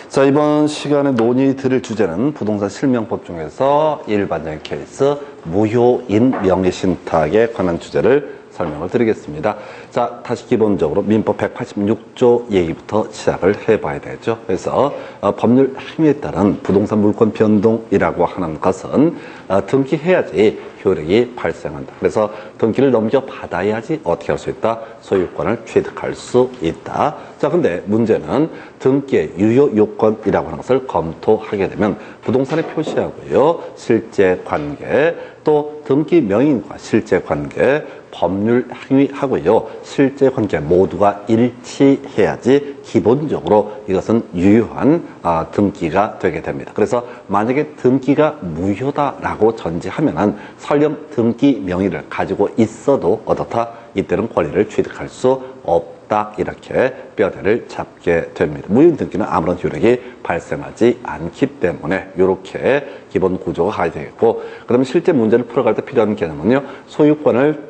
자, 이번 시간에 논의 드릴 주제는 부동산 실명법 중에서 일반적인 케이스 무효인 명의신탁에 관한 주제를 설명을 드리겠습니다. 자, 다시 기본적으로 민법 186조 얘기부터 시작을 해봐야 되죠. 그래서 법률 행위에 따른 부동산 물권 변동이라고 하는 것은 등기해야지 효력이 발생한다. 그래서 등기를 넘겨받아야지 어떻게 할 수 있다? 소유권을 취득할 수 있다. 자, 근데 문제는 등기의 유효 요건이라고 하는 것을 검토하게 되면 부동산에 표시하고요, 실제 관계, 또 등기 명의인과 실제 관계, 법률 행위하고요, 실제 관계 모두가 일치해야지 기본적으로 이것은 유효한 등기가 되게 됩니다. 그래서 만약에 등기가 무효다라고 전제하면은 설령 등기 명의를 가지고 있어도 어떻다? 이때는 권리를 취득할 수 없다. 이렇게 뼈대를 잡게 됩니다. 무효인 등기는 아무런 효력이 발생하지 않기 때문에 이렇게 기본 구조가 가야 되겠고, 그 다음에 실제 문제를 풀어갈 때 필요한 개념은요, 소유권을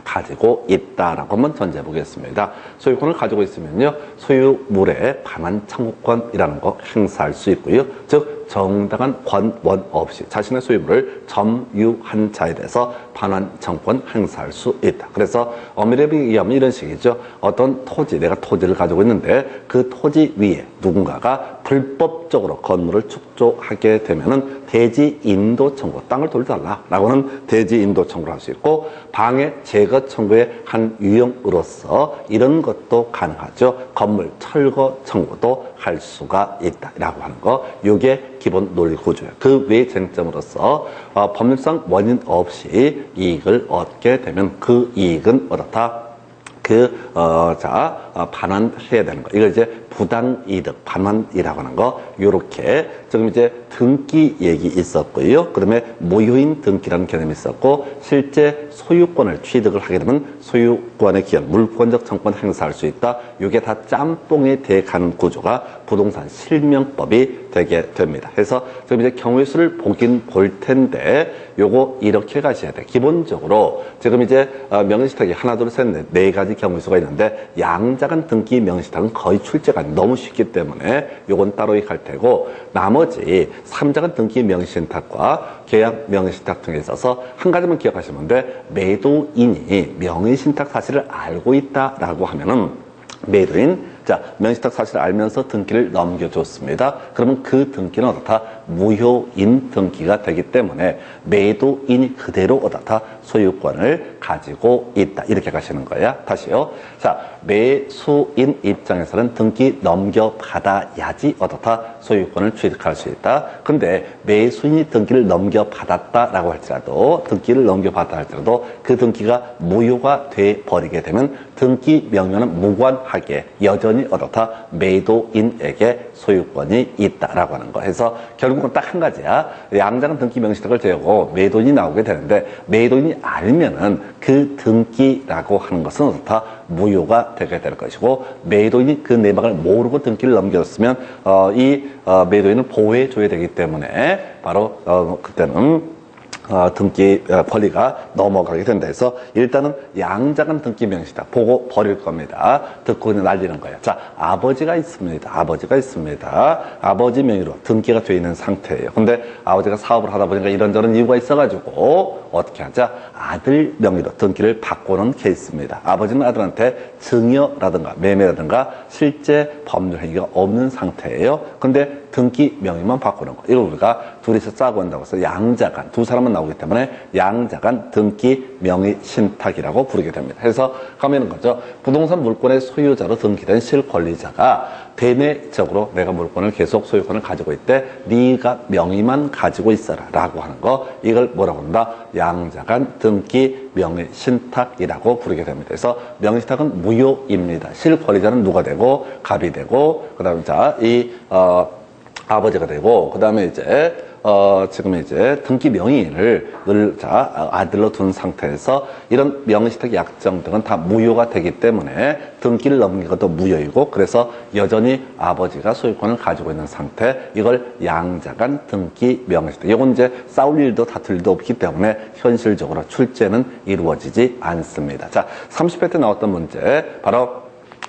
가지고 있다라고 한번 전제해 보겠습니다. 소유권을 가지고 있으면요, 소유물의 반환 청구권이라는 거 행사할 수 있고요. 즉 정당한 권원 없이 자신의 소유물을 점유한 자에 대해서 반환 청구권 행사할 수 있다. 그래서 엄밀히 얘기하면 이런 식이죠. 어떤 토지, 내가 토지를 가지고 있는데 그 토지 위에 누군가가 불법적으로 건물을 축조하게 되면은 대지 인도 청구, 땅을 돌려달라라고 하는 대지 인도 청구를 할 수 있고, 방해 제거 청구의 한 유형으로서 이런 것도 가능하죠. 건물 철거 청구도 할 수가 있다라고 하는 거, 이게 기본 논리 구조예요. 그 외의 쟁점으로서 법률상 원인 없이 이익을 얻게 되면 그 이익은 어떻다? 반환해야 되는 거. 이걸 이제 부당이득, 반환이라고 하는 거, 요렇게, 지금 이제 등기 얘기 있었고요. 그 다음에 무효인 등기라는 개념이 있었고, 실제 소유권을 취득을 하게 되면 소유권의 기한, 물권적 청구권 행사할 수 있다. 이게 다 짬뽕이 돼 가는 구조가 부동산 실명법이 되게 됩니다. 그래서 지금 이제 경우의 수를 보긴 볼 텐데, 요거 이렇게 가셔야 돼. 기본적으로 지금 이제 명의신탁이 하나, 둘, 셋, 넷, 네 가지 경우의 수가 있는데, 양자간 등기 명의신탁은 거의 출제가 너무 쉽기 때문에 요건 따로 갈 테고, 나머지 3자간 등기 명의신탁과 계약 명의신탁 등에 있어서 한 가지만 기억하시면 돼. 매도인이 명의신탁 사실을 알고 있다라고 하면은 매도인, 자, 명의신탁 사실을 알면서 등기를 넘겨줬습니다. 그러면 그 등기는 어떻다? 무효인 등기가 되기 때문에 매도인이 그대로 어떻다? 소유권을 가지고 있다. 이렇게 가시는 거야. 다시요. 자, 매수인 입장에서는 등기 넘겨받아야지 어떻다? 소유권을 취득할 수 있다. 근데 매수인이 등기를 넘겨받았다라고 할지라도, 등기를 넘겨받았다 할지라도 그 등기가 무효가 돼버리게 되면 등기 명령은 무관하게 여전히 어떻다? 매도인에게 소유권이 있다라고 하는 거. 해서 결국은 딱 한 가지야. 양자간 등기 명의신탁을 제외하고 매도인이 나오게 되는데, 매도인이 알면은 그 등기라고 하는 것은 어떻다? 무효가 되게 될 것이고, 매도인이 그 내막을 모르고 등기를 넘겼으면 매도인을 보호해 줘야 되기 때문에 바로 그때는 등기 권리가 넘어가게 된다 해서 일단은 양자간 등기 명의신탁 보고 버릴 겁니다. 듣고 그냥 날리는 거예요. 자, 아버지가 있습니다. 아버지가 있습니다. 아버지 명의로 등기가 되어 있는 상태예요. 근데 아버지가 사업을 하다 보니까 이런저런 이유가 있어가지고 어떻게 하자? 아들 명의로 등기를 바꾸는 케이스입니다. 아버지는 아들한테 증여라든가 매매라든가 실제 법률 행위가 없는 상태예요. 근데 등기 명의만 바꾸는 거. 이걸 우리가 둘이서 짜고 한다고 해서 양자간, 두 사람만 나오기 때문에 양자간 등기 명의 신탁이라고 부르게 됩니다. 그래서 가면은 거죠. 부동산 물권의 소유자로 등기된 실권리자가 대내적으로 내가 물권을 계속 소유권을 가지고 있대. 네가 명의만 가지고 있어라 라고 하는 거. 이걸 뭐라고 한다? 양자간 등기 명의 신탁이라고 부르게 됩니다. 그래서 명의신탁은 무효입니다. 실권리자는 누가 되고 갑이 되고, 그 다음에 아버지가 되고, 그 다음에 이제 지금 이제 등기 명의인을 아들로 둔 상태에서 이런 명의신탁 약정 등은 다 무효가 되기 때문에 등기를 넘긴 것도 무효이고, 그래서 여전히 아버지가 소유권을 가지고 있는 상태, 이걸 양자간 등기 명의신탁. 이건 이제 싸울 일도 다툴 일도 없기 때문에 현실적으로 출제는 이루어지지 않습니다. 자, 30회 때 나왔던 문제, 바로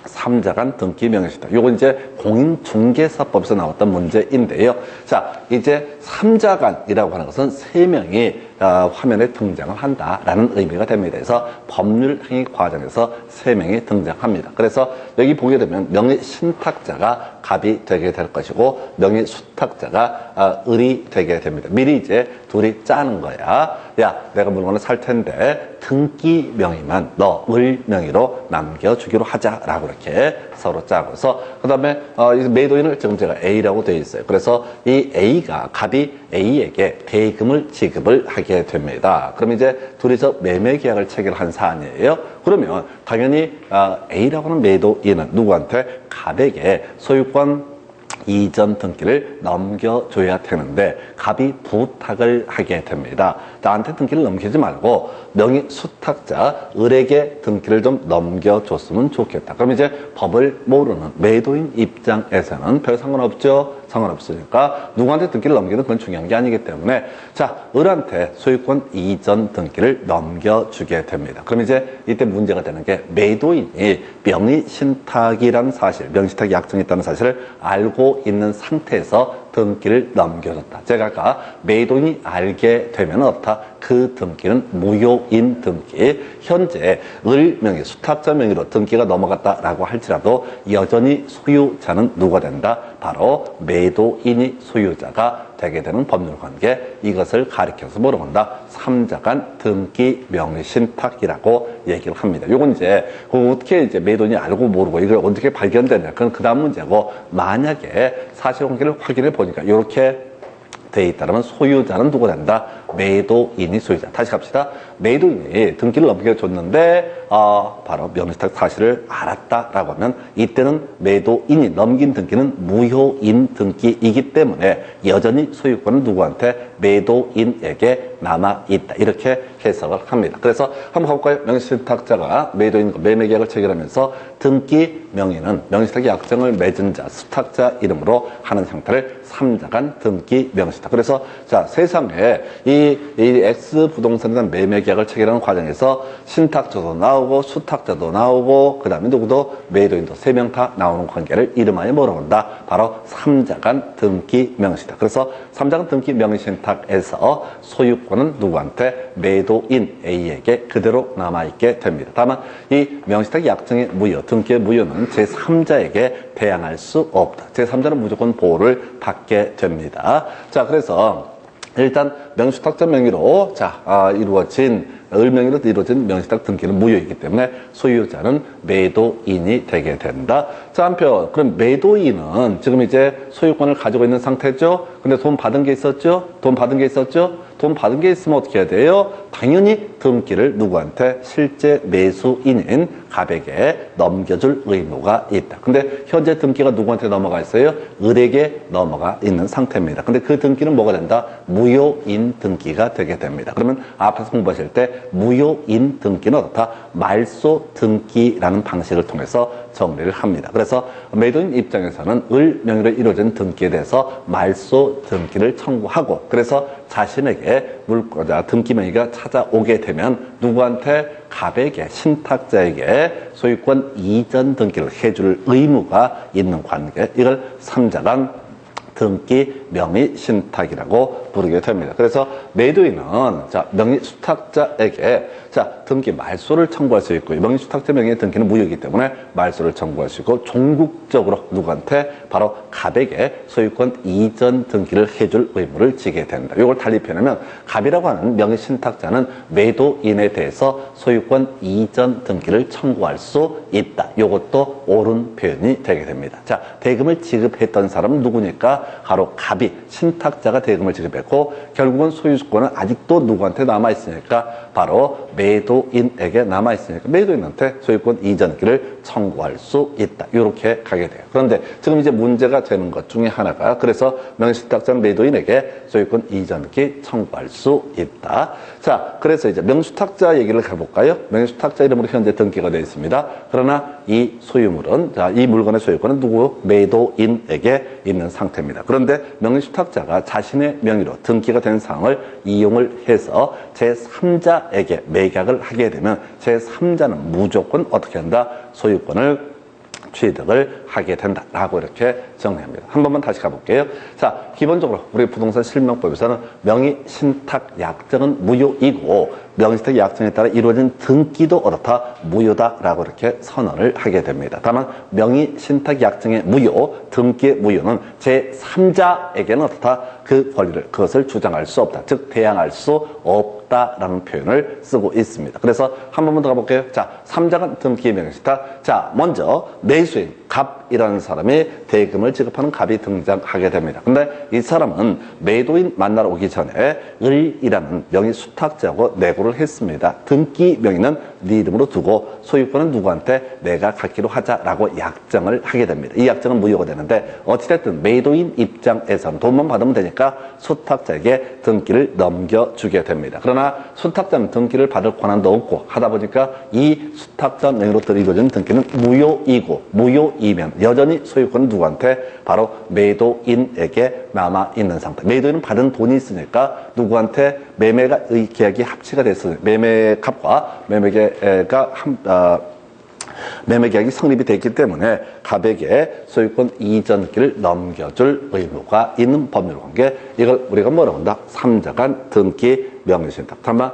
삼자간 등기 명의신탁. 요건 이제 공인중개사법에서 나왔던 문제인데요. 자, 이제 삼자간이라고 하는 것은 세 명이 화면에 등장을 한다라는 의미가 됩니다. 그래서 법률 행위 과정에서 세 명이 등장합니다. 그래서 여기 보게 되면 명의신탁자가 갑이 되게 될 것이고 명의수탁자가 을이 되게 됩니다. 미리 이제 둘이 짜는 거야. 야, 내가 물건을 살 텐데 등기 명의만 너 을 명의로 남겨주기로 하자라고 이렇게 서로 짜고서 그 다음에 매도인을 지금 제가 A라고 되어 있어요. 그래서 이 A가 갑이 A에게 대금을 지급을 하게 됩니다. 그럼 이제 둘이서 매매 계약을 체결한 사안이에요. 그러면 당연히 A라고 하는 매도인은 누구한테 갑에게 소유권 이전 등기를 넘겨줘야 되는데 갑이 부탁을 하게 됩니다. 나한테 등기를 넘기지 말고 명의수탁자 을에게 등기를 좀 넘겨줬으면 좋겠다. 그럼 이제 법을 모르는 매도인 입장에서는 별 상관없죠. 상관없으니까 누구한테 등기를 넘기는 건 중요한 게 아니기 때문에 자, 을한테 소유권 이전 등기를 넘겨주게 됩니다. 그럼 이제 이때 문제가 되는 게 매도인이 명의신탁이라는 사실, 명의신탁이 약정이 있다는 사실을 알고 있는 상태에서 등기를 넘겨줬다. 제가 아까 매도인이 알게 되면 어떻다? 그 등기는 무효인 등기. 현재 을 명의, 수탁자 명의로 등기가 넘어갔다라고 할지라도 여전히 소유자는 누가 된다? 바로 매도인이 소유자가 되게 되는 법률관계. 이것을 가리켜서 뭐라고 한다? 삼자간 등기 명의신탁이라고 얘기를 합니다. 요건 이제 어떻게 이제 매도인이 알고 모르고 이걸 어떻게 발견되냐? 그건 그 다음 문제고, 만약에 사실관계를 확인해 보니까 이렇게 돼 있다면 소유자는 누가 된다? 매도인이 소유자. 다시 갑시다. 매도인이 등기를 넘겨줬는데 바로 명의신탁 사실을 알았다라고 하면 이때는 매도인이 넘긴 등기는 무효인 등기이기 때문에 여전히 소유권은 누구한테? 매도인에게 남아있다. 이렇게 해석을 합니다. 그래서 한번 가볼까요? 명의신탁자가 매도인과 매매계약을 체결하면서 등기 명의는 명의신탁 약정을 맺은 자, 수탁자 이름으로 하는 형태를 삼자간 등기 명의신탁. 그래서 자, 세상에 이 X 부동산이라는 매매계약을 체결하는 과정에서 신탁자도 나오고 수탁자도 나오고 그 다음에 누구도 매도인도 세 명 다 나오는 관계를 이름하여 뭐라고 한다? 바로 삼자간 등기 명의신탁. 그래서 삼자간 등기 명의신탁에서 소유권은 누구한테? 매도인 A에게 그대로 남아있게 됩니다. 다만 이 명의신탁 약정의 무효, 등기의 무효는 제3자에게 대항할 수 없다. 제3자는 무조건 보호를 받게 됩니다. 자, 그래서 일단 명의수탁자 명의로 이루어진 을 명의로 이루어진 명의신탁 등기는 무효이기 때문에 소유자는 매도인이 되게 된다. 자, 한편 그럼 매도인은 지금 이제 소유권을 가지고 있는 상태죠. 근데 돈 받은 게 있었죠. 돈 받은 게 있으면 어떻게 해야 돼요? 당연히 등기를 누구한테? 실제 매수인인 갑에게 넘겨줄 의무가 있다. 근데 현재 등기가 누구한테 넘어가 있어요? 을에게 넘어가 있는 상태입니다. 근데 그 등기는 뭐가 된다? 무효인 등기가 되게 됩니다. 그러면 앞에서 공부하실 때 무효인 등기는 어떻다? 말소 등기라는 방식을 통해서 정리를 합니다. 그래서 매도인 입장에서는 을 명의로 이루어진 등기에 대해서 말소 등기를 청구하고, 그래서 자신에게 등기 명의가 찾아오게 되면 누구한테? 갑에게, 신탁자에게 소유권 이전 등기를 해줄 의무가 있는 관계, 이걸 삼자간 등기 명의신탁이라고 부르게 됩니다. 그래서 매도인은 명의수탁자에게 등기 말소를 청구할 수 있고, 명의수탁자 명의의 등기는 무효이기 때문에 말소를 청구할 수 있고, 종국적으로 누구한테? 바로 갑에게 소유권 이전 등기를 해줄 의무를 지게 된다. 이걸 달리 표현하면 갑이라고 하는 명의신탁자는 매도인에 대해서 소유권 이전 등기를 청구할 수 있다. 이것도 옳은 표현이 되게 됩니다. 자, 대금을 지급했던 사람은 누구니까? 바로 갑이, 신탁자가 대금을 지급했고 결국은 소유권은 아직도 누구한테 남아있으니까? 바로 매도인에게 남아있으니까 매도인한테 소유권 이전기를 청구할 수 있다. 이렇게 가게 돼요. 그런데 지금 이제 문제가 되는 것 중에 하나가, 그래서 명의신탁자는 매도인에게 소유권 이전기 청구할 수 있다. 자, 그래서 이제 명수탁자 얘기를 해볼까요? 명수탁자 이름으로 현재 등기가 되어 있습니다. 그러나 이 소유물은, 이 물건의 소유권은 누구? 매도인에게 있는 상태입니다. 그런데 명의수탁자가 자신의 명의로 등기가 된 사항을 이용을 해서 제3자에게 매각을 하게 되면 제3자는 무조건 어떻게 한다? 소유권을 취득을 하게 된다라고 이렇게 정리합니다. 한 번만 다시 가볼게요. 자, 기본적으로 우리 부동산 실명법에서는 명의 신탁 약정은 무효이고 명의 신탁 약정에 따라 이루어진 등기도 어떻다 무효다라고 이렇게 선언을 하게 됩니다. 다만 명의 신탁 약정의 무효, 등기의 무효는 제3자에게는 어떻다 그 권리를 그것을 주장할 수 없다. 즉 대항할 수 없다라는 표현을 쓰고 있습니다. 그래서 한 번만 더 가볼게요. 자, 3자간 등기 명의 신탁. 자, 먼저 매수인 갑이라는 사람이 대금을 지급하는 갑이 등장하게 됩니다. 근데 이 사람은 매도인 만나러 오기 전에 을이라는 명의 수탁자하고 내고를 했습니다. 등기 명의는 네 이름으로 두고 소유권은 누구한테 내가 갖기로 하자라고 약정을 하게 됩니다. 이 약정은 무효가 되는데 어찌됐든 매도인 입장에서는 돈만 받으면 되니까 수탁자에게 등기를 넘겨주게 됩니다. 그러나 수탁자는 등기를 받을 권한도 없고 하다 보니까 이 수탁자 명의로 이루어진 등기는 무효이고 무효이면 여전히 소유권은 누구한테 바로 매도인에게 남아있는 상태. 매도인은 받은 돈이 있으니까 누구한테 매매가 의 계약이 합치가 됐으니 매매값과 매매 계약이 성립이 됐기 때문에 갑에게 소유권 이전기를 넘겨줄 의무가 있는 법률관계, 이걸 우리가 뭐라고 한다? 3자간 등기 명의신탁. 다만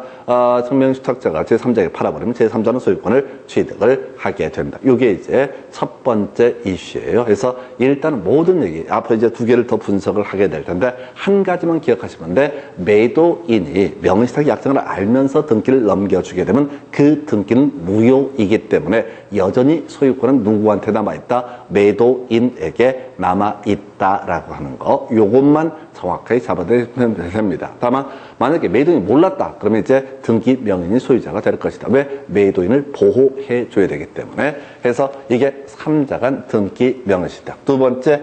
증명신탁자가 제3자에게 팔아버리면 제3자는 소유권을 취득을 하게 됩니다. 이게 이제 첫 번째 이슈예요. 그래서 일단 모든 얘기 앞으로 이제 두 개를 더 분석을 하게 될 텐데 한 가지만 기억하시면 돼. 매도인이 명의신탁 약정을 알면서 등기를 넘겨주게 되면 그 등기는 무효이기 때문에 여전히 소유권은 누구한테 남아있다? 매도인에게 남아있다라고 하는 거, 요것만 정확하게 잡아내면 됩니다. 다만 만약에 매도인이 몰랐다 그러면 이제 등기 명의인이 소유자가 될 것이다. 왜? 매도인을 보호해 줘야 되기 때문에. 해서 이게 3자간 등기 명의신탁. 두 번째,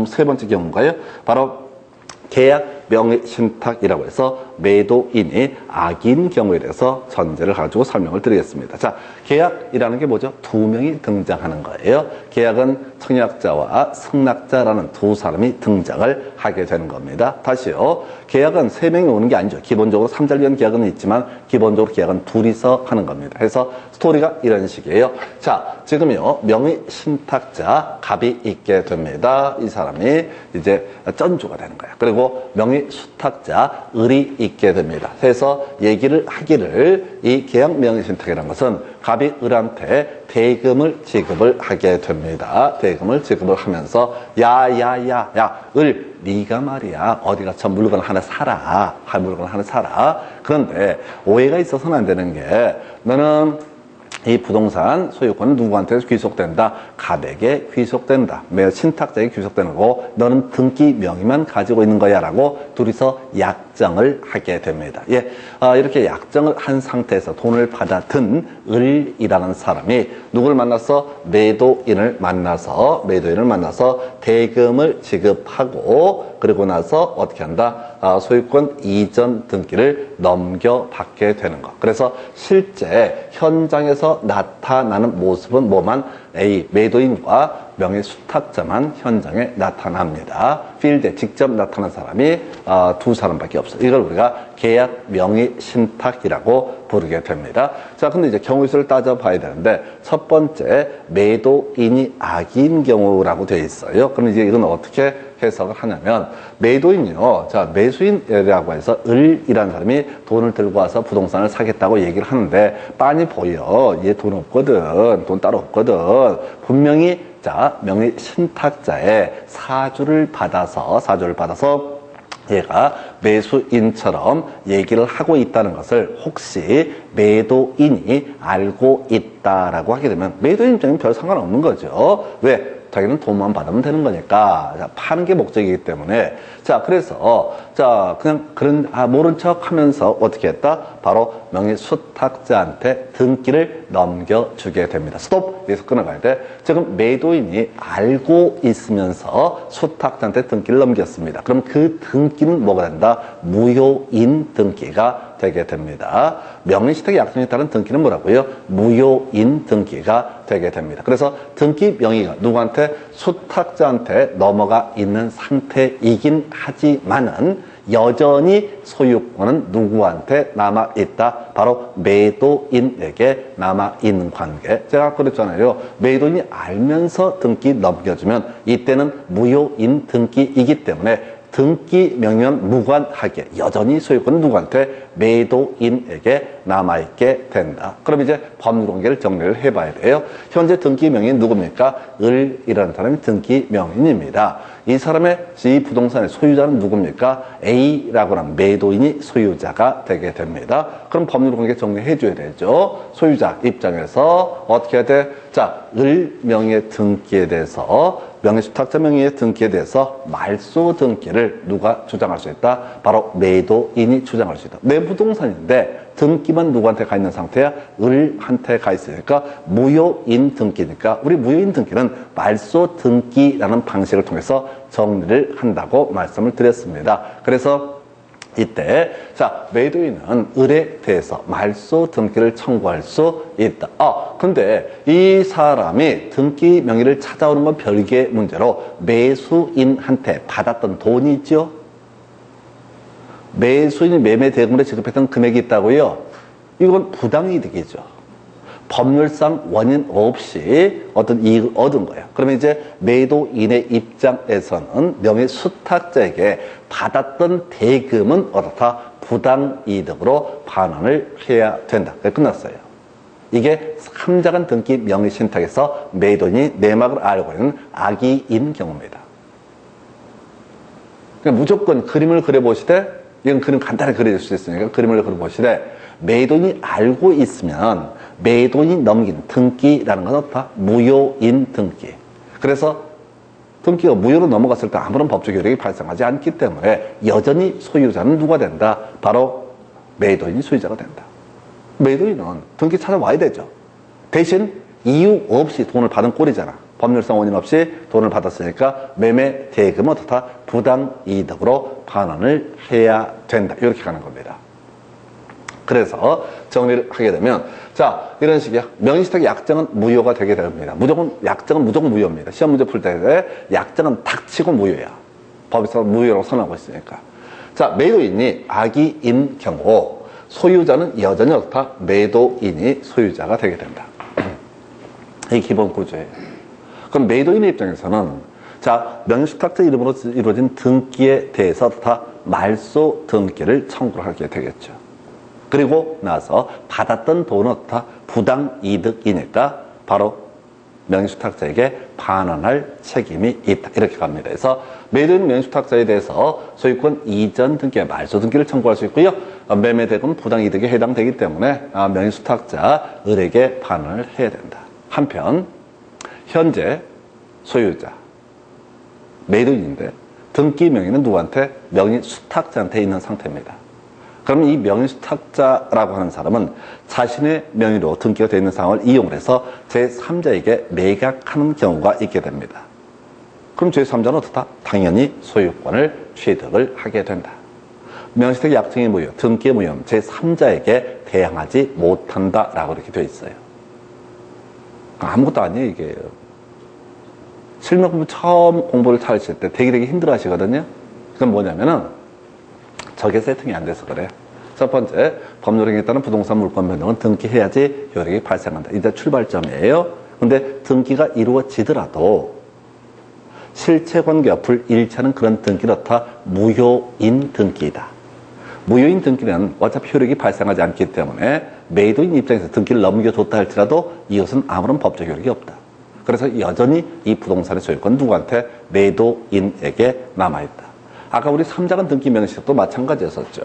세 번째 경우가요, 바로 계약 명의 신탁이라고 해서 매도인이 악인 경우에 대해서 전제를 가지고 설명을 드리겠습니다. 자, 계약이라는 게 뭐죠? 두 명이 등장하는 거예요. 계약은 청약자와 승낙자라는 두 사람이 등장을 하게 되는 겁니다. 다시요. 계약은 세 명이 오는 게 아니죠. 기본적으로 3자를 위한 계약은 있지만 기본적으로 계약은 둘이서 하는 겁니다. 그래서 스토리가 이런 식이에요. 자, 지금요. 명의 신탁자 갑이 있게 됩니다. 이 사람이 이제 전주가 되는 거예요. 그리고 명의 수탁자 을이 있게 됩니다. 그래서 얘기를 하기를 이 계약 명의 신탁이라는 것은 갑이 을한테 대금을 지급을 하게 됩니다. 대금을 지급을 하면서 야 을 네가 말이야 어디 가서 물건 하나 사라. 물건 하나 사라. 그런데 오해가 있어서는 안 되는 게 너는 이 부동산 소유권은 누구한테 귀속된다? 갑에게 귀속된다. 신탁자에게 귀속되는 거고 너는 등기 명의만 가지고 있는 거야 라고 둘이서 약정을 하게 됩니다. 예, 이렇게 약정을 한 상태에서 돈을 받아든 을이라는 사람이 누구를 만나서 매도인을 만나서 대금을 지급하고 그리고 나서 어떻게 한다? 소유권 이전 등기를 넘겨받게 되는 것. 그래서 실제 현장에서 나타나는 모습은 뭐만? A, 매도인과 명의 수탁자만 현장에 나타납니다. 필드에 직접 나타난 사람이 두 사람밖에 없어요. 이걸 우리가 계약 명의 신탁이라고 부르게 됩니다. 자, 근데 이제 경우 수를 따져봐야 되는데 첫 번째 매도인이 악인 경우라고 되어 있어요. 그럼 이제 이건 어떻게 해석을 하냐면 매도인이요. 자, 매수인이라고 해서 을이라는 사람이 돈을 들고 와서 부동산을 사겠다고 얘기를 하는데 빤히 보여. 얘 돈 없거든. 돈 따로 없거든. 분명히 자, 명의 신탁자의 사주를 받아서 얘가 매수인처럼 얘기를 하고 있다는 것을 혹시 매도인이 알고 있다라고 하게 되면 매도인 입장에는 별 상관없는 거죠. 왜? 자기는 돈만 받으면 되는 거니까. 자, 파는 게 목적이기 때문에. 자, 그래서 그냥 모른 척 하면서 어떻게 했다? 바로 명의 수탁자한테 등기를 넘겨주게 됩니다. 스톱! 여기서 끊어가야 돼. 지금 매도인이 알고 있으면서 수탁자한테 등기를 넘겼습니다. 그럼 그 등기는 뭐가 된다? 무효인 등기가 되게 됩니다. 명의신탁 약정에 따른 등기는 뭐라고요? 무효인 등기가 되게 됩니다. 그래서 등기 명의가 누구한테? 수탁자한테 넘어가 있는 상태이긴 하지만은 여전히 소유권은 누구한테 남아있다? 바로 매도인에게 남아있는 관계. 제가 아까 그랬잖아요. 매도인이 알면서 등기 넘겨주면 이때는 무효인 등기이기 때문에 등기 명령 무관하게 여전히 소유권은 누구한테? 매도인에게 남아있게 된다. 그럼 이제 법률관계를 정리를 해봐야 돼요. 현재 등기 명인 누굽니까? 을이라는 사람이 등기 명인입니다. 이 사람의 이 부동산의 소유자는 누굽니까? A라고 하는 매도인이 소유자가 되게 됩니다. 그럼 법률관계 정리해줘야 되죠. 소유자 입장에서 어떻게 해야 돼? 자, 을 명의 등기에 대해서 명의수탁자 명의의 등기에 대해서 말소 등기를 누가 주장할 수 있다? 바로 매도인이 주장할 수 있다. 내 부동산인데 등기만 누구한테 가 있는 상태야? 을한테 가 있으니까 무효인 등기니까 우리 무효인 등기는 말소 등기라는 방식을 통해서 정리를 한다고 말씀을 드렸습니다. 그래서 이때 자 매도인은 을에 대해서 말소 등기를 청구할 수 있다. 근데 이 사람이 등기 명의를 찾아오는 건 별개의 문제로 매수인한테 받았던 돈이 있죠. 매수인이 매매 대금으로 지급했던 금액이 있다고요. 이건 부당이득이죠. 법률상 원인 없이 어떤 이익을 얻은 거예요. 그러면 이제 매도인의 입장에서는 명의수탁자에게 받았던 대금은 어떻다? 부당이득으로 반환을 해야 된다. 끝났어요. 이게 삼자간 등기 명의신탁에서 매도인이 내막을 알고 있는 악의인 경우입니다. 그러니까 무조건 그림을 그려보시되 이건 그림 간단히 그려줄 수 있으니까 그림을 그려보시되 매도인이 알고 있으면 매도인이 넘긴 등기라는 건 어떻다? 무효인 등기. 그래서 등기가 무효로 넘어갔을 때 아무런 법적 효력이 발생하지 않기 때문에 여전히 소유자는 누가 된다? 바로 매도인이 소유자가 된다. 매도인은 등기 찾아와야 되죠. 대신 이유 없이 돈을 받은 꼴이잖아. 법률상 원인 없이 돈을 받았으니까 매매 대금은 어떻다? 부당이득으로 반환을 해야 된다. 이렇게 가는 겁니다. 그래서 정리를 하게 되면 자 이런 식이야. 명의신탁의 약정은 무효가 되게 됩니다. 약정은 무조건 무효입니다. 시험 문제 풀 때 약정은 닥치고 무효야. 법에서 무효라고 선언하고 있으니까. 자 매도인이 악의인 경우 소유자는 여전히 어떻다? 매도인이 소유자가 되게 된다. 이게 기본 구조예요. 그럼 매도인의 입장에서는 자 명의수탁자 이름으로 이루어진 등기에 대해서 다 말소 등기를 청구를 하게 되겠죠. 그리고 나서 받았던 돈은 다 부당이득이니까 바로 명의수탁자에게 반환할 책임이 있다. 이렇게 갑니다. 그래서 매도인 명의수탁자에 대해서 소유권 이전 등기에 말소 등기를 청구할 수 있고요. 매매대금 부당이득에 해당되기 때문에 명의수탁자 을에게 반환을 해야 된다. 한편 현재 소유자 매도인인데 등기 명의는 누구한테? 명의수탁자한테 있는 상태입니다. 그러면 이 명의수탁자라고 하는 사람은 자신의 명의로 등기가 되어 있는 상황을 이용을 해서 제3자에게 매각하는 경우가 있게 됩니다. 그럼 제3자는 어떻다? 당연히 소유권을 취득을 하게 된다. 명의수탁의 약정의 무효, 등기의 무효는 제3자에게 대항하지 못한다라고 이렇게 되어 있어요. 아무것도 아니에요, 이게. 실명 공부 처음 공부를 하실 때 되게 힘들어 하시거든요. 그건 뭐냐면은 저게 세팅이 안 돼서 그래요. 첫 번째, 법률행위에 따른 부동산 물권 변동은 등기해야지 효력이 발생한다. 이제 출발점이에요. 근데 등기가 이루어지더라도 실체관계가 불일치하는 그런 등기는 다 무효인 등기이다. 무효인 등기는 어차피 효력이 발생하지 않기 때문에 매도인 입장에서 등기를 넘겨줬다 할지라도 이것은 아무런 법적 효력이 없다. 그래서 여전히 이 부동산의 소유권 누구한테? 매도인에게 남아있다. 아까 우리 삼자간 등기 명의신탁도 마찬가지였었죠.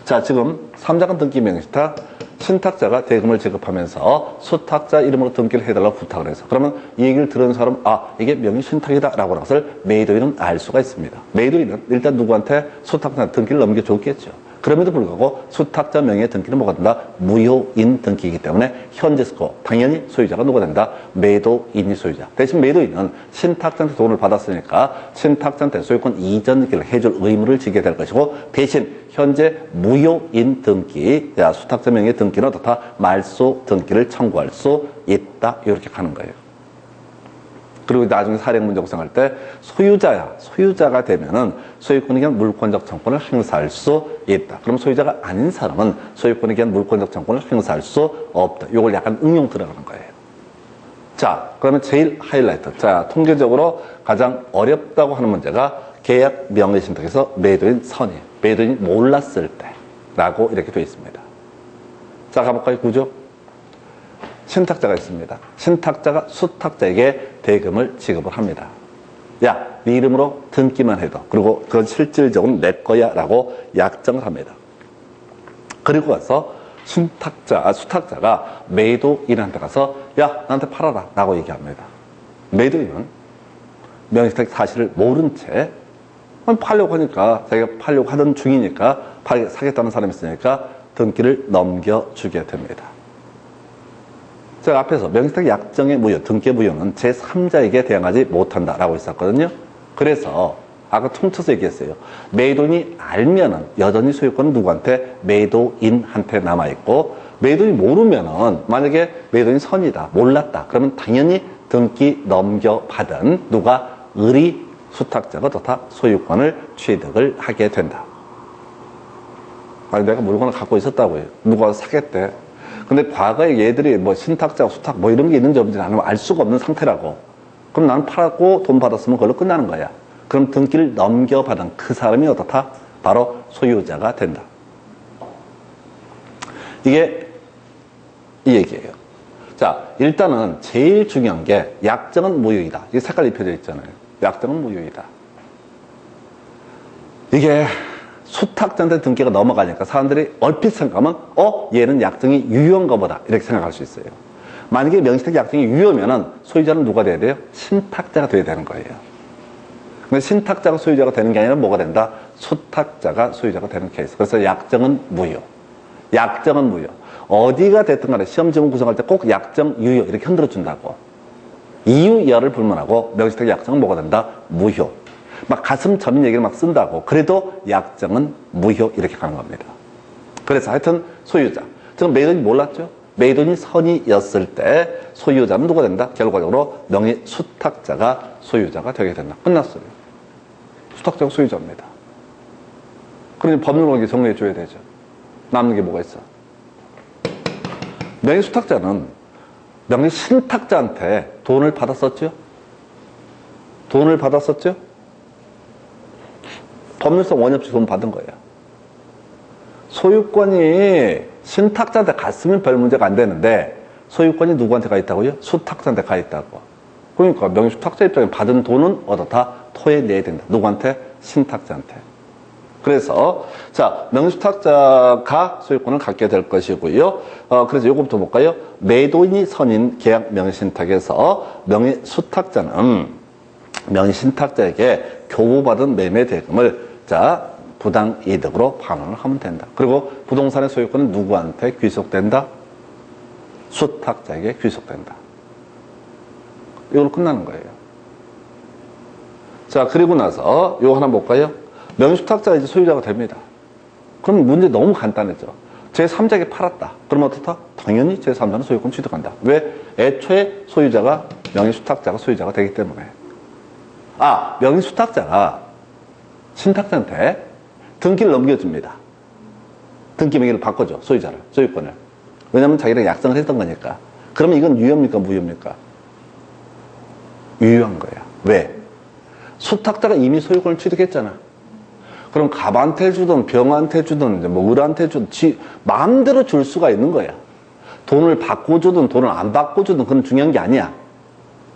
자, 지금 삼자간 등기 명의신탁 신탁자가 대금을 지급하면서 수탁자 이름으로 등기를 해달라고 부탁을 해서 그러면 이 얘기를 들은 사람 이게 명의신탁이다 라고 하는 것을 매도인은 알 수가 있습니다. 매도인은 일단 누구한테? 수탁자 등기를 넘겨줬겠죠. 그럼에도 불구하고 수탁자 명의의 등기는 뭐가 된다? 무효인 등기이기 때문에 현재스코 당연히 소유자가 누가 된다? 매도인이 소유자. 대신 매도인은 신탁자한테 돈을 받았으니까 신탁자한테 소유권 이전 등기를 해줄 의무를 지게 될 것이고 대신 현재 무효인 등기, 수탁자 명의의 등기는 어떻다? 말소 등기를 청구할 수 있다. 이렇게 가는 거예요. 그리고 나중에 사례문제 구성할 때 소유자가 되면은 소유권에 대한 물권적 청구권을 행사할 수 있다. 그럼 소유자가 아닌 사람은 소유권에 대한 물권적 청구권을 행사할 수 없다. 이걸 약간 응용 들어가는 거예요. 자, 그러면 제일 하이라이트. 자, 통계적으로 가장 어렵다고 하는 문제가 계약 명의신탁에서 매도인 선이에요. 매도인이 몰랐을 때 라고 이렇게 되어 있습니다. 자, 가볼까요? 구조. 신탁자가 있습니다. 신탁자가 수탁자에게 대금을 지급을 합니다. 야, 네 이름으로 등기만 해도, 그리고 그건 실질적으로 내 거야 라고 약정을 합니다. 그리고 가서 수탁자가 매도인한테 가서 야, 나한테 팔아라 라고 얘기합니다. 매도인은 명의신탁 사실을 모른 채 팔려고 하니까, 자기가 팔려고 하던 중이니까, 사겠다는 사람이 있으니까 등기를 넘겨주게 됩니다. 제가 앞에서 명의신탁 약정의 무효, 등기 무효는 제3자에게 대항하지 못한다라고 했었거든요. 그래서 아까 퉁쳐서 얘기했어요. 매도인이 알면은 여전히 소유권은 누구한테? 매도인한테 남아있고, 매도인이 모르면은, 만약에 매도인이 선이다, 몰랐다, 그러면 당연히 등기 넘겨받은 누가? 의리 수탁자가 다 소유권을 취득을 하게 된다. 아니, 내가 물건을 갖고 있었다고요. 누가 사겠대. 근데 과거에 얘들이 뭐 신탁자, 수탁 뭐 이런 게 있는지 없는지 나는 알 수가 없는 상태라고. 그럼 나는 팔았고 돈 받았으면 그걸로 끝나는 거야. 그럼 등기를 넘겨받은 그 사람이 어떻다? 바로 소유자가 된다. 이게 이 얘기예요. 자, 일단은 제일 중요한 게 약정은 무효이다. 이게 색깔 입혀져 있잖아요. 약정은 무효이다. 이게 수탁자한테 등기가 넘어가니까 사람들이 얼핏 생각하면 얘는 약정이 유효한가 보다 이렇게 생각할 수 있어요. 만약에 명의신탁 약정이 유효면은 소유자는 누가 돼야 돼요? 신탁자가 돼야 되는 거예요. 근데 신탁자가 소유자가 되는 게 아니라 뭐가 된다? 수탁자가 소유자가 되는 케이스. 그래서 약정은 무효. 약정은 무효. 어디가 됐든 간에 시험 지문 구성할 때 꼭 약정 유효 이렇게 흔들어 준다고. 이유 여를 불문하고 명의신탁 약정은 뭐가 된다? 무효. 막 가슴 저민 얘기를 막 쓴다고. 그래도 약정은 무효 이렇게 가는 겁니다. 그래서 하여튼 소유자. 지금 매도인이 몰랐죠? 매도인이 선이었을 때 소유자는 누가 된다? 결과적으로 명의 수탁자가 소유자가 되게 된다. 끝났어요. 수탁자가 소유자입니다. 그러니 법률관계 정리해 줘야 되죠. 남는 게 뭐가 있어? 명의 수탁자는 명의 신탁자한테 돈을 받았었죠? 돈을 받았었죠? 법률상 원의 없이 돈 받은 거예요. 소유권이 신탁자한테 갔으면 별 문제가 안 되는데 소유권이 누구한테 가 있다고요? 수탁자한테 가 있다고. 그러니까 명의수탁자 입장에 받은 돈은 어떻다? 토해내야 된다. 누구한테? 신탁자한테. 그래서 자, 명의수탁자가 소유권을 갖게 될 것이고요. 그래서 요거부터 볼까요? 매도인이 선인 계약 명의신탁에서 명의수탁자는 명의신탁자에게 교부받은 매매 대금을 자, 부당이득으로 환원을 하면 된다. 그리고 부동산의 소유권은 누구한테 귀속된다? 수탁자에게 귀속된다. 이걸로 끝나는 거예요. 자, 그리고 나서 이거 하나 볼까요? 명의수탁자가 이제 소유자가 됩니다. 그럼 문제 너무 간단해져. 제3자에게 팔았다. 그러면 어떻다? 당연히 제3자는 소유권 취득한다. 왜? 애초에 소유자가 명의수탁자가 소유자가 되기 때문에. 명의수탁자가 신탁자한테 등기를 넘겨줍니다. 등기 명의를 바꿔줘. 소유자를, 소유권을. 왜냐면 자기랑 약정을 했던 거니까. 그러면 이건 유효입니까? 무효입니까? 유효한 거야. 왜? 수탁자가 이미 소유권을 취득했잖아. 그럼 갑한테 주든 병한테 주든 뭐 을한테 주든 마음대로 줄 수가 있는 거야. 돈을 받고 주든 돈을 안 받고 주든 그건 중요한 게 아니야.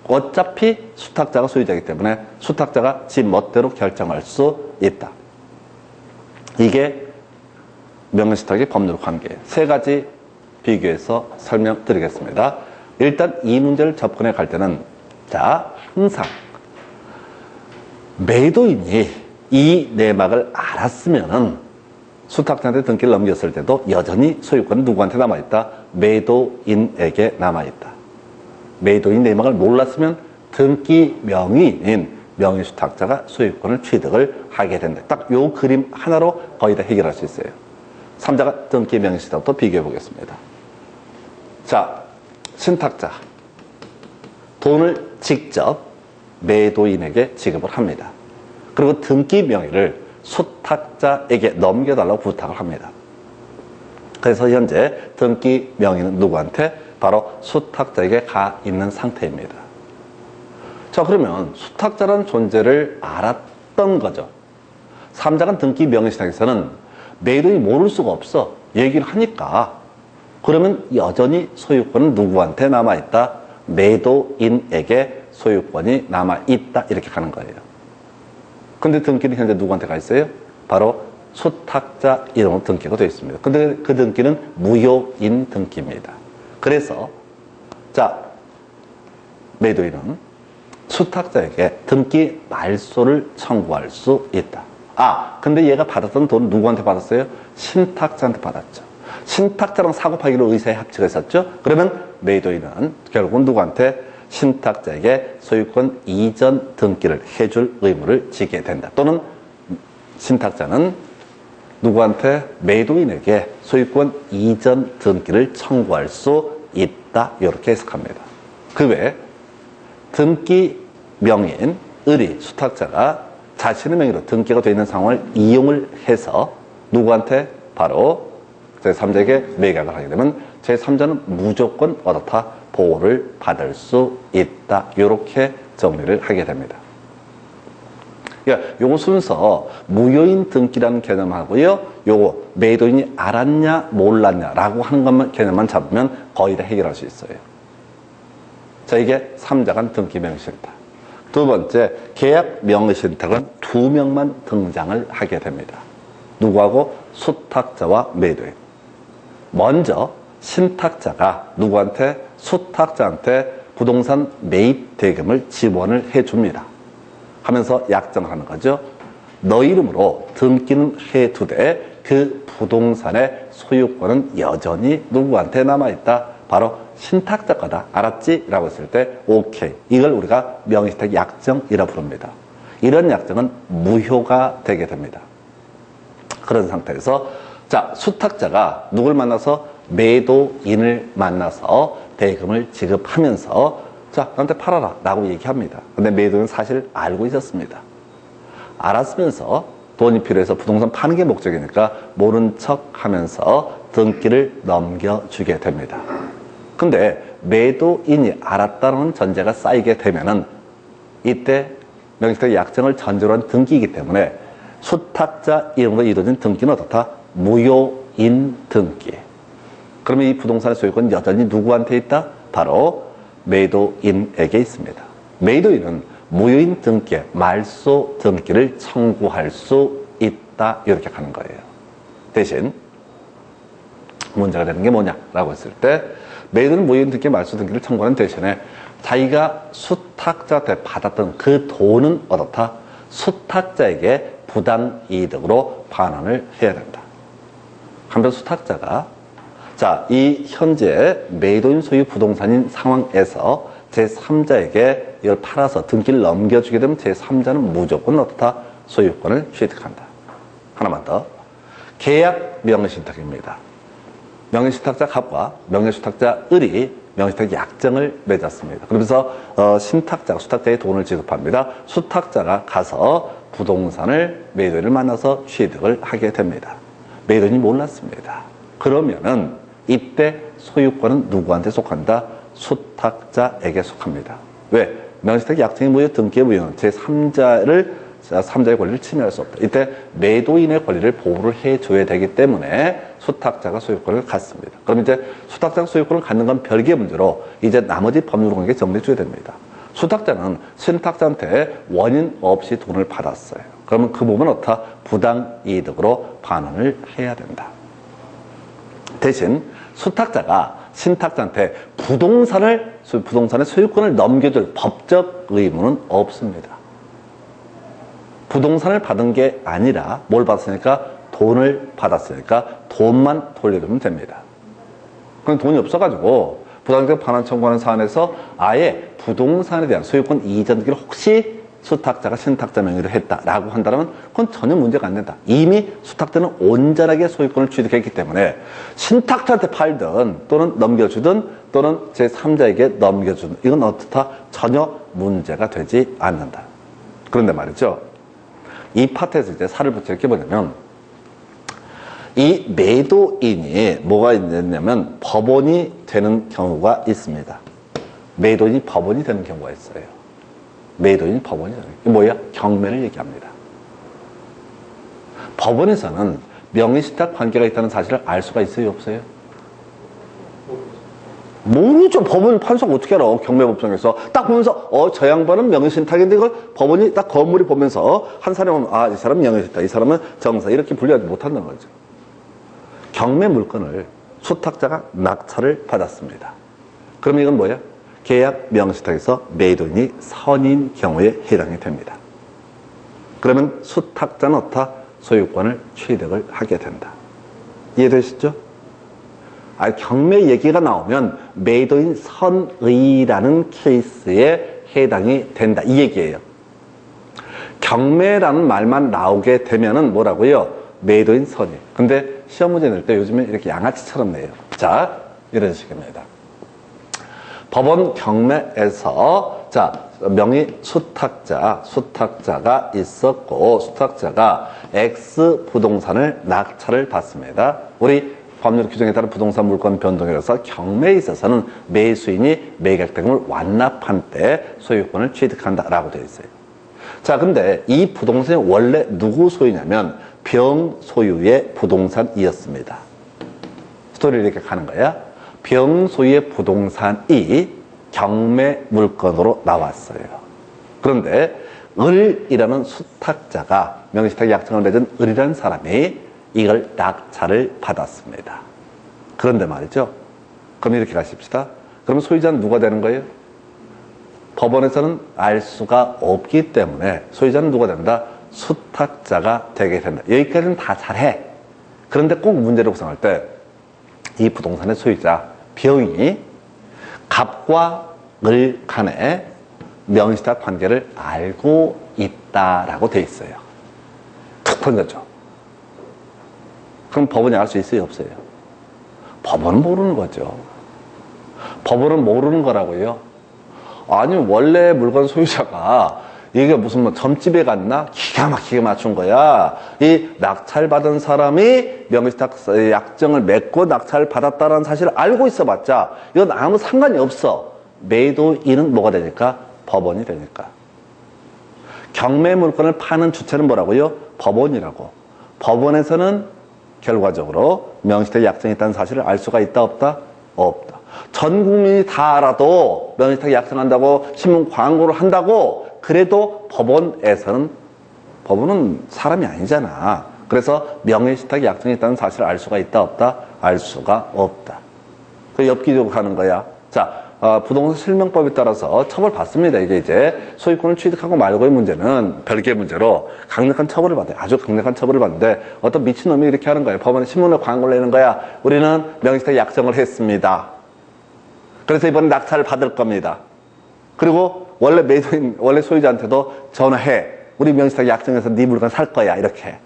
어차피 수탁자가 소유자이기 때문에 수탁자가 지 멋대로 결정할 수 있다. 이게 명의신탁의 법률 관계예요. 세 가지 비교해서 설명드리겠습니다. 일단 이 문제를 접근해 갈 때는 자, 항상 매도인이 이 내막을 알았으면은 수탁자한테 등기를 넘겼을 때도 여전히 소유권은 누구한테 남아있다? 매도인에게 남아있다. 매도인 내막을 몰랐으면 등기 명의인 명의수탁자가 소유권을 취득을 하게 된다. 딱 요 그림 하나로 거의 다 해결할 수 있어요. 3자가 등기 명의신탁부터 비교해 보겠습니다. 자, 신탁자. 돈을 직접 매도인에게 지급을 합니다. 그리고 등기 명의를 수탁자에게 넘겨달라고 부탁을 합니다. 그래서 현재 등기 명의는 누구한테? 바로 수탁자에게 가 있는 상태입니다. 자, 그러면 수탁자라는 존재를 알았던 거죠. 3자간 등기 명의 신탁에서는 매도인이 모를 수가 없어. 얘기를 하니까. 그러면 여전히 소유권은 누구한테 남아있다? 매도인에게 소유권이 남아있다. 이렇게 가는 거예요. 근데 등기는 현재 누구한테 가 있어요? 바로 수탁자 이름으로 등기가 되어 있습니다. 근데 그 등기는 무효인 등기입니다. 그래서 자, 매도인은 수탁자에게 등기 말소를 청구할 수 있다. 아, 근데 얘가 받았던 돈 누구한테 받았어요? 신탁자한테 받았죠. 신탁자랑 사고파기로 의사에 합치가 있었죠. 그러면 매도인은 결국은 누구한테? 신탁자에게 소유권 이전 등기를 해줄 의무를 지게 된다. 또는 신탁자는 누구한테? 매도인에게 소유권 이전 등기를 청구할 수 있다. 이렇게 해석합니다. 그 외에 등기 명의인 을이 수탁자가 자신의 명의로 등기가 되어 있는 상황을 이용을 해서 누구한테? 바로 제3자에게 매각을 하게 되면 제3자는 무조건 어떻다? 보호를 받을 수 있다. 이렇게 정리를 하게 됩니다. 요거 순서 무효인 등기라는 개념하고요. 요거 매도인이 알았냐 몰랐냐 라고 하는 것만 개념만 잡으면 거의 다 해결할 수 있어요. 자, 이게 3자간 등기 명의신탁. 두 번째, 계약 명의신탁은 2명만 등장을 하게 됩니다. 누구하고? 수탁자와 매도인. 먼저 신탁자가 누구한테? 수탁자한테 부동산 매입 대금을 지원을 해줍니다. 하면서 약정을 하는 거죠. 너 이름으로 등기는 해두되 그 부동산의 소유권은 여전히 누구한테 남아있다? 바로 신탁자 거다. 알았지? 라고 했을 때 오케이. 이걸 우리가 명의신탁 약정이라 부릅니다. 이런 약정은 무효가 되게 됩니다. 그런 상태에서 자, 수탁자가 누굴 만나서? 매도인을 만나서 대금을 지급하면서 자, 나한테 팔아라 라고 얘기합니다. 근데 매도인은 사실 알고 있었습니다. 알았으면서 돈이 필요해서 부동산 파는 게 목적이니까 모른 척 하면서 등기를 넘겨주게 됩니다. 근데 매도인이 알았다는 전제가 쌓이게 되면은 이때 명의신탁 약정을 전제로 한 등기이기 때문에 수탁자 이름으로 이루어진 등기는 어떻다? 무효인 등기. 그러면 이 부동산의 소유권은 여전히 누구한테 있다? 바로 매도인에게 있습니다. 매도인은 무효인 등기에 말소 등기를 청구할 수 있다. 이렇게 가는 거예요. 대신 문제가 되는 게 뭐냐라고 했을 때 매도인은 무효인 등기에 말소 등기를 청구하는 대신에 자기가 수탁자한테 받았던 그 돈은 어떻다? 수탁자에게 부당이득으로 반환을 해야 된다. 한편 수탁자가 자, 이 현재 매도인 소유 부동산인 상황에서 제3자에게 이걸 팔아서 등기를 넘겨주게 되면 제3자는 무조건 어떻다? 소유권을 취득한다. 하나만 더. 계약 명의신탁입니다. 명의신탁자 갑과 명의수탁자 을이 명의신탁 약정을 맺었습니다. 그러면서 신탁자가 수탁자의 돈을 지급합니다. 수탁자가 가서 부동산을 매도인을 만나서 취득을 하게 됩니다. 매도인이 몰랐습니다. 그러면은 이때 소유권은 누구한테 속한다? 수탁자에게 속합니다. 왜? 명의신탁 약정의 무효 등기의 무효는 제3자의 권리를 침해할 수 없다. 이때 매도인의 권리를 보호를 해줘야 되기 때문에 수탁자가 소유권을 갖습니다. 그럼 이제 수탁자가 소유권을 갖는 건 별개의 문제로 이제 나머지 법률 관계 정리해 줘야 됩니다. 수탁자는 신탁자한테 원인 없이 돈을 받았어요. 그러면 그 부분은 어떻다? 부당이득으로 반환을 해야 된다. 대신 수탁자가 신탁자한테 부동산의 소유권을 넘겨줄 법적 의무는 없습니다. 부동산을 받은 게 아니라 뭘 받았으니까? 돈을 받았으니까 돈만 돌려주면 됩니다. 그럼 돈이 없어가지고 부당이득 반환 청구하는 사안에서 아예 부동산에 대한 소유권 이전 등기를 혹시 수탁자가 신탁자 명의로 했다라고 한다면 그건 전혀 문제가 안 된다. 이미 수탁자는 온전하게 소유권을 취득했기 때문에 신탁자한테 팔든 또는 넘겨주든 또는 제3자에게 넘겨주든 이건 어떻다? 전혀 문제가 되지 않는다. 그런데 말이죠. 이 파트에서 이제 살을 붙일 게 뭐냐면 이 매도인이 뭐가 있냐면 법원이 되는 경우가 있습니다. 매도인이 법원이 되는 경우가 있어요. 매도인이 법원이 되는 게 뭐야? 경매를 얘기합니다. 법원에서는 명의신탁 관계가 있다는 사실을 알 수가 있어요? 없어요? 모르죠. 법원 판사가 어떻게 알아? 경매법정에서 딱 보면서 저 양반은 명의신탁인데 이걸 법원이 딱 건물이 보면서 한 사람은 이 사람은 명의신탁, 이 사람은 정사 이렇게 분류하지 못한다는 거죠. 경매 물건을 수탁자가 낙찰을 받았습니다. 그러면 이건 뭐야? 계약 명의신탁에서 매도인이 선인 경우에 해당이 됩니다. 그러면 수탁자는 어떻다? 소유권을 취득을 하게 된다. 이해되시죠? 경매 얘기가 나오면 매도인 선의라는 케이스에 해당이 된다. 이 얘기예요. 경매라는 말만 나오게 되면은 뭐라고요? 매도인 선의. 근데 시험 문제 낼 때 요즘에 이렇게 양아치처럼 내요. 자, 이런 식입니다. 법원 경매에서 명의 수탁자가 있었고 수탁자가 X 부동산을 낙찰을 받습니다. 우리 법률 규정에 따른 부동산 물권 변동이라서 경매에 있어서는 매수인이 매각대금을 완납한 때 소유권을 취득한다라고 되어 있어요. 자, 근데 이 부동산이 원래 누구 소유냐면 병 소유의 부동산이었습니다. 스토리를 이렇게 가는 거야. 병 소유의 부동산이 경매 물건으로 나왔어요. 그런데 을이라는 수탁자가 명의신탁 약정을 맺은 을이라는 사람이 이걸 낙찰을 받았습니다. 그런데 말이죠. 그럼 이렇게 가십시다. 그럼 소유자는 누가 되는 거예요? 법원에서는 알 수가 없기 때문에 소유자는 누가 된다? 수탁자가 되게 된다. 여기까지는 다 잘해. 그런데 꼭 문제를 구성할 때 이 부동산의 소유자 병이 갑과 을 간에 명의신탁 관계를 알고 있다라고 돼 있어요. 툭 던졌죠. 그럼 법원이 알 수 있어요? 없어요? 법원은 모르는 거죠. 법원은 모르는 거라고요. 아니 원래 물건 소유자가 이게 무슨 점집에 갔나? 기가 막히게 맞춘 거야. 이 낙찰받은 사람이 명의신탁 약정을 맺고 낙찰을 받았다는 사실을 알고 있어봤자 이건 아무 상관이 없어. 매도인은 뭐가 되니까? 법원이 되니까. 경매 물건을 파는 주체는 뭐라고요? 법원이라고. 법원에서는 결과적으로 명의신탁 약정이 있다는 사실을 알 수가 있다 없다? 없다. 전 국민이 다 알아도 명의신탁 약정한다고 신문 광고를 한다고 그래도 법원은 사람이 아니잖아. 그래서 명의신탁 약정이 있다는 사실을 알 수가 있다 없다? 알 수가 없다. 그 엽기적으로 하는 거야. 자, 부동산 실명법에 따라서 처벌받습니다. 이게 이제 소유권을 취득하고 말고의 문제는 별개의 문제로 강력한 처벌을 받아요. 아주 강력한 처벌을 받는데 어떤 미친놈이 이렇게 하는 거예요. 법원에 신문에 광고를 내는 거야. 우리는 명의신탁 약정을 했습니다. 그래서 이번에 낙찰을 받을 겁니다. 그리고 원래 소유자한테도 전화해. 우리 명의신탁 약정에서 네 물건 살 거야. 이렇게.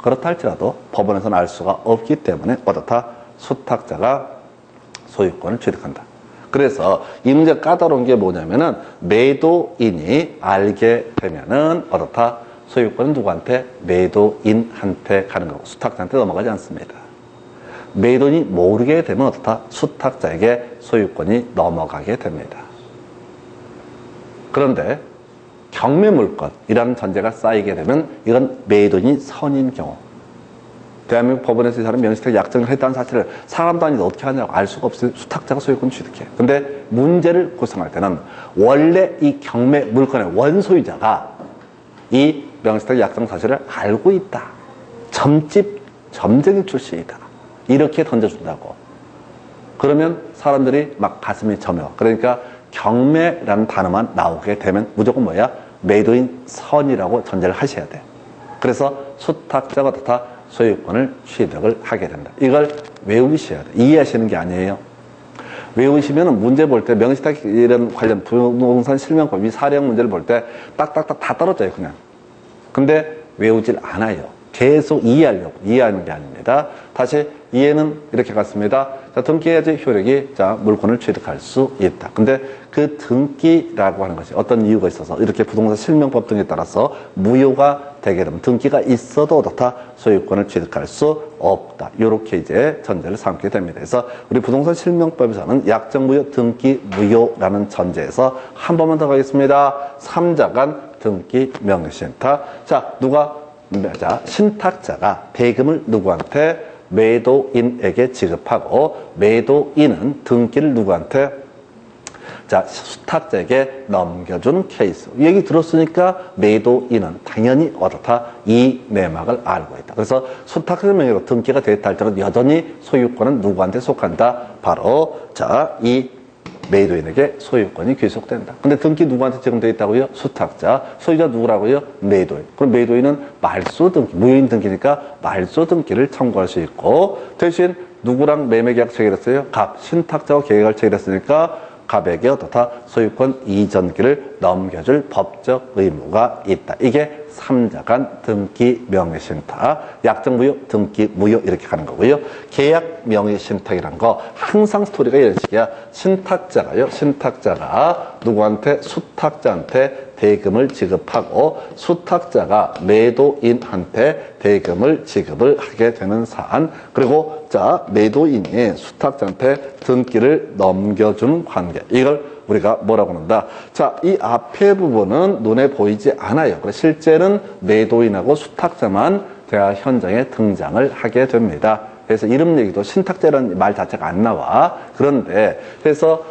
그렇다 할지라도 법원에서는 알 수가 없기 때문에 어떻다? 수탁자가 소유권을 취득한다. 그래서 이 문제 까다로운 게 뭐냐면은 매도인이 알게 되면은 어떻다? 소유권은 누구한테? 매도인한테 가는 거고 수탁자한테 넘어가지 않습니다. 매도인이 모르게 되면 어떻다? 수탁자에게 소유권이 넘어가게 됩니다. 그런데 경매 물건이라는 전제가 쌓이게 되면 이건 매도인이 선인 경우. 대한민국 법원에서 이 사람이 명의신탁 약정을 했다는 사실을 사람도 아닌데 어떻게 하냐고 알 수가 없어요. 수탁자가 소유권 취득해. 근데 문제를 구성할 때는 원래 이 경매 물건의 원소유자가 이 명의신탁 약정 사실을 알고 있다. 점쟁이 출신이다. 이렇게 던져준다고. 그러면 사람들이 막 가슴이 저며. 그러니까 경매라는 단어만 나오게 되면 무조건 뭐야? 매도인 선이라고 전제를 하셔야 돼. 그래서 수탁자가 어떻다? 소유권을 취득을 하게 된다. 이걸 외우셔야 돼. 이해하시는 게 아니에요. 외우시면은 문제 볼 때 명의신탁 이런 관련 부동산 실명법 이 사례형 문제를 볼 때 딱딱딱 다 떨어져요, 그냥. 근데 외우질 않아요. 계속 이해하려고. 이해하는 게 아닙니다. 다시 이해는 이렇게 갔습니다. 자, 등기해야지 효력이 자, 물건을 취득할 수 있다. 근데 그 등기라고 하는 것이 어떤 이유가 있어서 이렇게 부동산 실명법 등에 따라서 무효가 되게 되면 등기가 있어도 어떻다 소유권을 취득할 수 없다. 이렇게 이제 전제를 삼게 됩니다. 그래서 우리 부동산 실명법에서는 약정무효 등기 무효라는 전제에서 한 번만 더 가겠습니다. 3자간 등기 명의신탁. 자, 자, 신탁자가 대금을 누구한테? 매도인에게 지급하고 매도인은 등기를 누구한테? 자, 수탁자에게 넘겨준 케이스. 얘기 들었으니까 매도인은 당연히 어떻다? 이 내막을 알고 있다. 그래서 수탁자 명의로 등기가 됐다 할지라도 여전히 소유권은 누구한테 속한다? 바로 자, 이 매도인에게 소유권이 귀속된다. 근데 등기 누구한테 지금 돼 있다고요? 수탁자. 소유자 누구라고요? 매도인. 그럼 매도인은 말소 등기, 무효인 등기니까 말소 등기를 청구할 수 있고 대신 누구랑 매매계약 체결했어요? 갑. 신탁자와 계약을 체결했으니까 갑에게 어떻다? 소유권 이전기를 넘겨줄 법적 의무가 있다. 이게 3자간 등기 명의신탁, 약정무효, 등기 무효 이렇게 가는 거고요. 계약 명의신탁이란 거 항상 스토리가 이런 식이야. 신탁자가 누구한테? 수탁자한테 대금을 지급하고 수탁자가 매도인한테 대금을 지급을 하게 되는 사안. 그리고 자, 매도인이 수탁자한테 등기를 넘겨주는 관계. 이걸 우리가 뭐라고 한다? 자, 이 앞에 부분은 눈에 보이지 않아요. 그래서 실제는 매도인하고 수탁자만 대화 현장에 등장을 하게 됩니다. 그래서 이름 얘기도 신탁자라는 말 자체가 안 나와. 그런데 그래서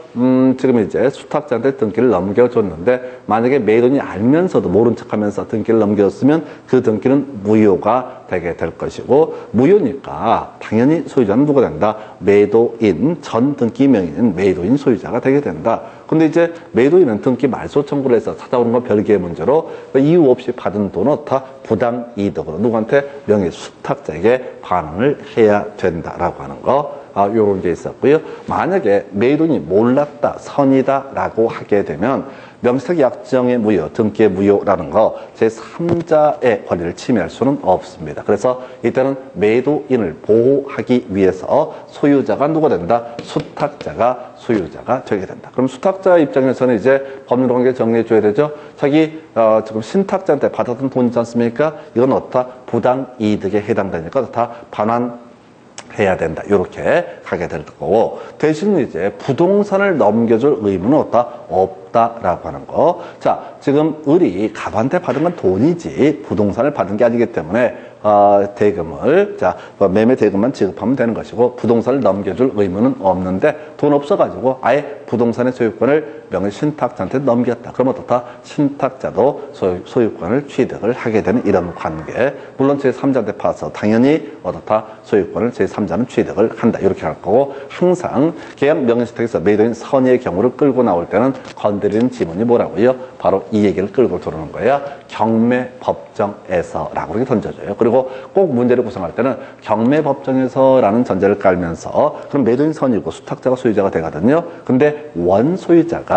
지금 이제 수탁자한테 등기를 넘겨줬는데 만약에 매도인이 알면서도 모른 척하면서 등기를 넘겨줬으면 그 등기는 무효가 되게 될 것이고 무효니까 당연히 소유자는 누가 된다? 매도인 전 등기 명의인 매도인 소유자가 되게 된다. 근데 이제 매도인은 등기 말소 청구를 해서 찾아오는 건 별개의 문제로 이유 없이 받은 돈은 다 부당 이득으로 누구한테? 명의 수탁자에게 반환을 해야 된다라고 하는 거. 요런 게 있었고요. 만약에 매도인이 몰랐다, 선이다라고 하게 되면 명의신탁 약정의 무효, 등기의 무효라는 거 제3자의 권리를 침해할 수는 없습니다. 그래서 이때는 매도인을 보호하기 위해서 소유자가 누가 된다? 수탁자가 소유자가 되게 된다. 그럼 수탁자 입장에서는 이제 법률 관계 정리해 줘야 되죠. 자기 지금 신탁자한테 받았던 돈 있지 않습니까? 이건 어떻다? 부당 이득에 해당되니까 어떻다? 반환 해야 된다. 이렇게 가게 될 거고 대신 이제 부동산을 넘겨줄 의무는 없다라고 하는 거. 자, 지금 을이 갑한테 받은 건 돈이지 부동산을 받은 게 아니기 때문에 대금을 자 매매 대금만 지급하면 되는 것이고 부동산을 넘겨줄 의무는 없는데 돈 없어가지고 아예 부동산의 소유권을 명의 신탁자한테 넘겼다. 그러면 어떻다? 신탁자도 소유권을 취득을 하게 되는 이런 관계. 물론 제3자한테 파서 당연히 어떻다? 소유권을 제3자는 취득을 한다. 이렇게 할 거고 항상 계약 명의신탁에서 매도인 선의의 경우를 끌고 나올 때는 건드리는 지문이 뭐라고요? 바로 이 얘기를 끌고 들어오는 거야. 경매법정에서라고 이렇게 던져줘요. 그리고 꼭 문제를 구성할 때는 경매법정에서라는 전제를 깔면서 그럼 매도인 선이고 수탁자가 소유자가 되거든요. 근데 원소유자가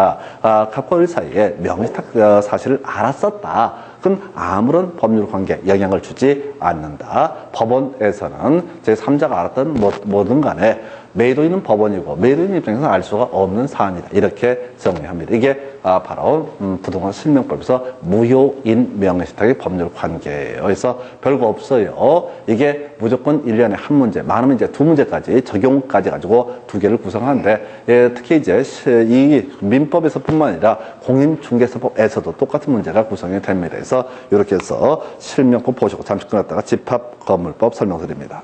갑과 을 사이에 명의신탁 사실을 알았었다. 그건 아무런 법률 관계 영향을 주지 않는다. 법원에서는 제3자가 알았던 뭐든 간에 매도인은 법원이고 매도인 입장에서는 알 수가 없는 사안이다. 이렇게 정리합니다. 이게 바로 부동산 실명법에서 무효인 명의신탁의 법률 관계예요. 그래서 별거 없어요. 이게 무조건 1년에 한 문제, 많으면 이제 2문제까지 적용까지 가지고 2개를 구성하는데 특히 이제 이 민법에서뿐만 아니라 공인중개사법에서도 똑같은 문제가 구성이 됩니다. 그래서 이렇게 해서 실명법 보시고 잠시 끊었다가 집합건물법 설명드립니다.